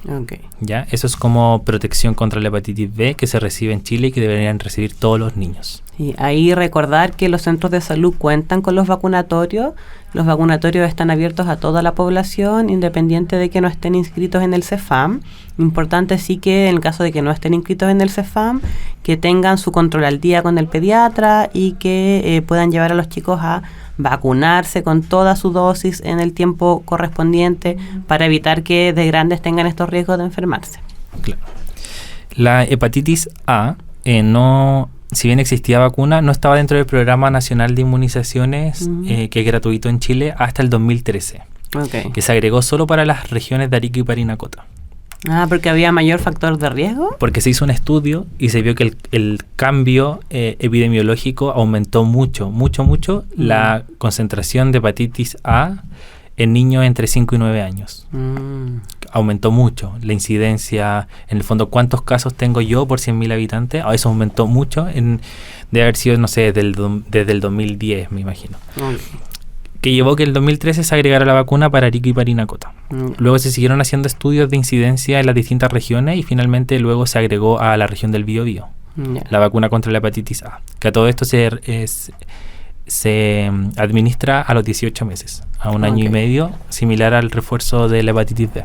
¿Ya? Eso es como protección contra la hepatitis B que se recibe en Chile y que deberían recibir todos los niños. Y ahí recordar que los centros de salud cuentan con los vacunatorios. Los vacunatorios están abiertos a toda la población, independiente de que no estén inscritos en el CEFAM. Importante sí que en el caso de que no estén inscritos en el CEFAM, que tengan su control al día con el pediatra y que puedan llevar a los chicos a vacunarse con toda su dosis en el tiempo correspondiente para evitar que de grandes tengan estos riesgos de enfermarse. Claro. La hepatitis A si bien existía vacuna, no estaba dentro del Programa Nacional de Inmunizaciones, que es gratuito en Chile, hasta el 2013, que se agregó solo para las regiones de Arica y Parinacota. ¿Porque había mayor factor de riesgo? Porque se hizo un estudio y se vio que el cambio epidemiológico aumentó mucho la concentración de hepatitis A en niños entre 5 y 9 años. Aumentó mucho la incidencia, en el fondo, ¿cuántos casos tengo yo por 100.000 habitantes? Eso aumentó mucho, de haber sido, no sé, desde el 2010, me imagino. Que llevó que el 2013 se agregara la vacuna para Arica y Parinacota. Luego se siguieron haciendo estudios de incidencia en las distintas regiones y finalmente luego se agregó a la región del Biobío la vacuna contra la hepatitis A, que a todo esto se administra a los 18 meses, a un año y medio, similar al refuerzo de la hepatitis B.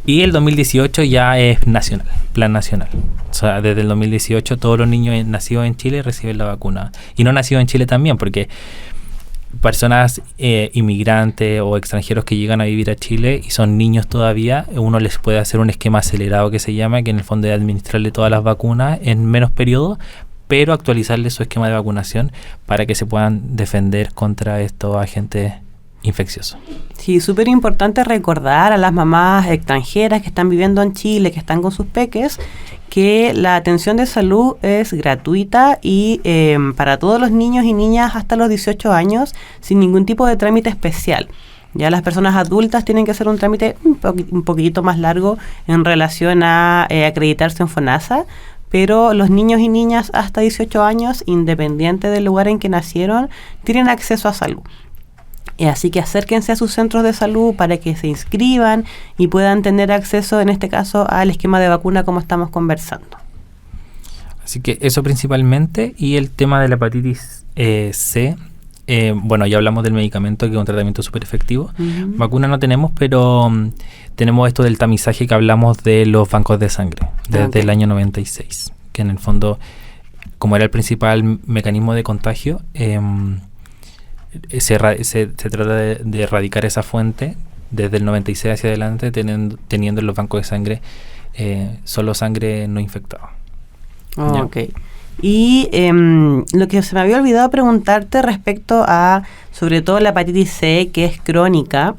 Y el 2018 ya es nacional, plan nacional. O sea, desde el 2018 todos los niños nacidos en Chile reciben la vacuna. Y no nacidos en Chile también, porque personas inmigrantes o extranjeros que llegan a vivir a Chile y son niños todavía, uno les puede hacer un esquema acelerado que se llama, que en el fondo es administrarle todas las vacunas en menos periodo, pero actualizarle su esquema de vacunación para que se puedan defender contra estos agentes infecciosos. Sí, súper importante recordar a las mamás extranjeras que están viviendo en Chile, que están con sus peques, que la atención de salud es gratuita y para todos los niños y niñas hasta los 18 años, sin ningún tipo de trámite especial. Ya las personas adultas tienen que hacer un trámite un poquitito más largo en relación a acreditarse en FONASA, pero los niños y niñas hasta 18 años, independiente del lugar en que nacieron, tienen acceso a salud. Así que acérquense a sus centros de salud para que se inscriban y puedan tener acceso, en este caso, al esquema de vacuna como estamos conversando. Así que eso principalmente, y el tema de la hepatitis C. Bueno, ya hablamos del medicamento, que es un tratamiento súper efectivo. Vacuna no tenemos, pero tenemos esto del tamizaje que hablamos de los bancos de sangre desde el año 96, que en el fondo, como era el principal mecanismo de contagio, se trata de erradicar esa fuente desde el 96 hacia adelante, teniendo en los bancos de sangre solo sangre no infectada. Y lo que se me había olvidado preguntarte respecto a, sobre todo la hepatitis C, que es crónica,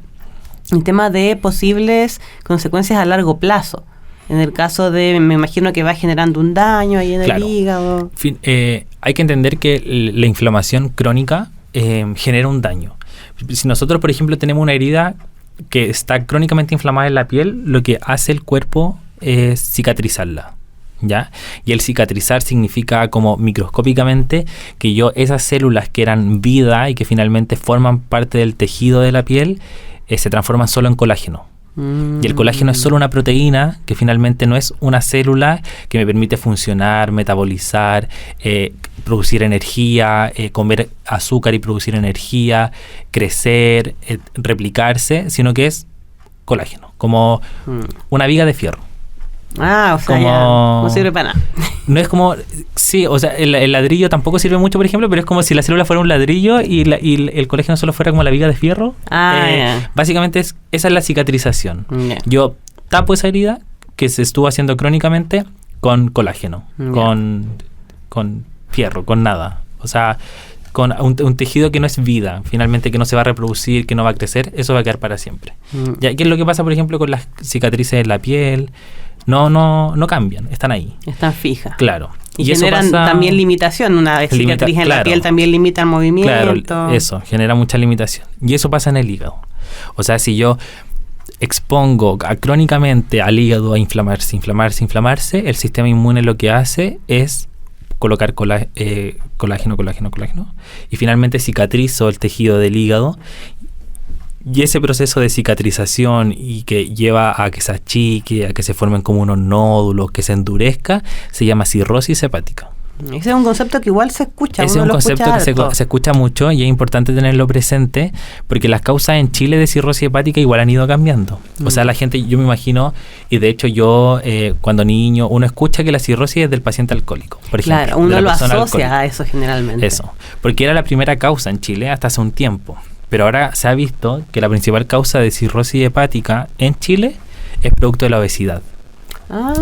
el tema de posibles consecuencias a largo plazo. En el caso de, me imagino que va generando un daño ahí en el hígado. Hay que entender que la inflamación crónica genera un daño. Si nosotros, por ejemplo, tenemos una herida que está crónicamente inflamada en la piel, lo que hace el cuerpo es cicatrizarla, ¿ya? Y el cicatrizar significa como microscópicamente que esas células que eran vida y que finalmente forman parte del tejido de la piel, se transforman solo en colágeno. Y el colágeno es solo una proteína que finalmente no es una célula que me permite funcionar, metabolizar, producir energía, comer azúcar y producir energía, crecer, replicarse, sino que es colágeno, como una viga de fierro. O sea, no sirve para nada. No es como, sí, o sea, el ladrillo tampoco sirve mucho, por ejemplo, pero es como si la célula fuera un ladrillo y el colágeno solo fuera como la viga de fierro. Básicamente esa es la cicatrización. Yo tapo esa herida que se estuvo haciendo crónicamente con colágeno, con fierro, con nada. O sea, con un tejido que no es vida, finalmente, que no se va a reproducir, que no va a crecer, eso va a quedar para siempre. ¿Ya? ¿Qué es lo que pasa, por ejemplo, con las cicatrices en la piel? No cambian, están ahí. Están fijas. Claro. Y generan también limitación. Una cicatriz en la piel también limita el movimiento. Claro, eso, genera mucha limitación. Y eso pasa en el hígado. O sea, si yo expongo crónicamente al hígado a inflamarse, el sistema inmune lo que hace es colocar colágeno, y finalmente cicatrizo el tejido del hígado. Y ese proceso de cicatrización y que lleva a que se achique, a que se formen como unos nódulos, que se endurezca, se llama cirrosis hepática. Ese es un concepto que igual se escucha. Ese es un concepto que se escucha mucho y es importante tenerlo presente porque las causas en Chile de cirrosis hepática igual han ido cambiando. O sea, la gente, yo me imagino, y de hecho yo cuando niño, uno escucha que la cirrosis es del paciente alcohólico, por ejemplo. Claro, uno lo asocia a eso generalmente. Eso, porque era la primera causa en Chile hasta hace un tiempo. Pero ahora se ha visto que la principal causa de cirrosis hepática en Chile es producto de la obesidad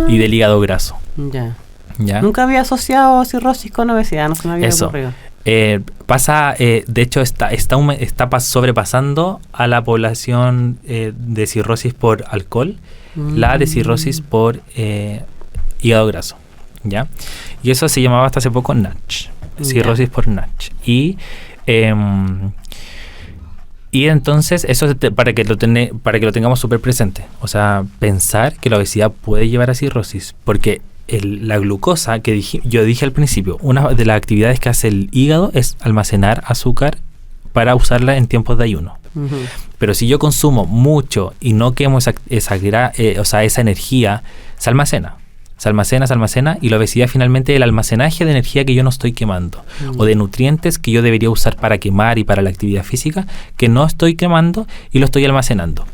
y del hígado graso. ¿Ya? Nunca había asociado cirrosis con obesidad, no se me había ocurrido. Pasa, de hecho está sobrepasando a la población de cirrosis por alcohol, la de cirrosis por hígado graso, ¿ya? Y eso se llamaba hasta hace poco NASH, cirrosis por NASH. Y entonces eso para que lo tengamos súper presente, o sea, pensar que la obesidad puede llevar a cirrosis, porque la glucosa que yo dije al principio, una de las actividades que hace el hígado es almacenar azúcar para usarla en tiempos de ayuno. Pero si yo consumo mucho y no quemo esa energía, se almacena, y la obesidad finalmente es el almacenaje de energía que yo no estoy quemando o de nutrientes que yo debería usar para quemar y para la actividad física que no estoy quemando y lo estoy almacenando.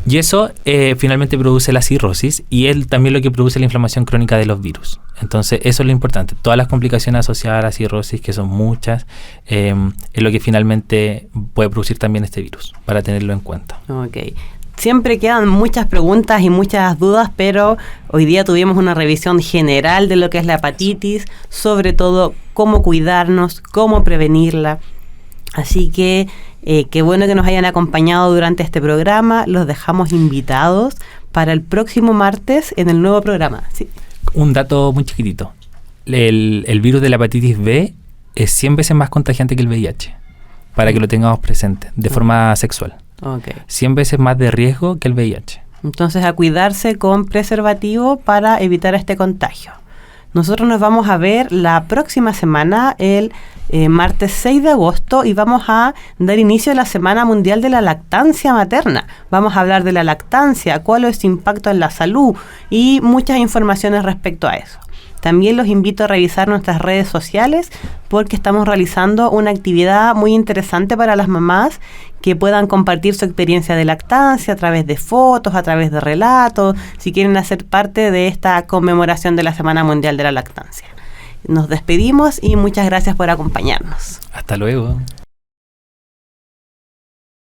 Y eso finalmente produce la cirrosis y es también lo que produce la inflamación crónica de los virus. Entonces eso es lo importante. Todas las complicaciones asociadas a la cirrosis, que son muchas, es lo que finalmente puede producir también este virus, para tenerlo en cuenta. Ok. Siempre quedan muchas preguntas y muchas dudas, pero hoy día tuvimos una revisión general de lo que es la hepatitis, sobre todo cómo cuidarnos, cómo prevenirla. Así que qué bueno que nos hayan acompañado durante este programa. Los dejamos invitados para el próximo martes en el nuevo programa. ¿Sí? Un dato muy chiquitito. El virus de la hepatitis B es 100 veces más contagiante que el VIH, para que lo tengamos presente, de forma sexual. 100 veces más de riesgo que el VIH. Entonces, a cuidarse con preservativo para evitar este contagio. Nosotros nos vamos a ver la próxima semana, el martes 6 de agosto, y vamos a dar inicio a la Semana Mundial de la Lactancia Materna. Vamos a hablar de la lactancia, cuál es su impacto en la salud y muchas informaciones respecto a eso. También los invito a revisar nuestras redes sociales porque estamos realizando una actividad muy interesante para las mamás que puedan compartir su experiencia de lactancia a través de fotos, a través de relatos, si quieren hacer parte de esta conmemoración de la Semana Mundial de la Lactancia. Nos despedimos y muchas gracias por acompañarnos. Hasta luego.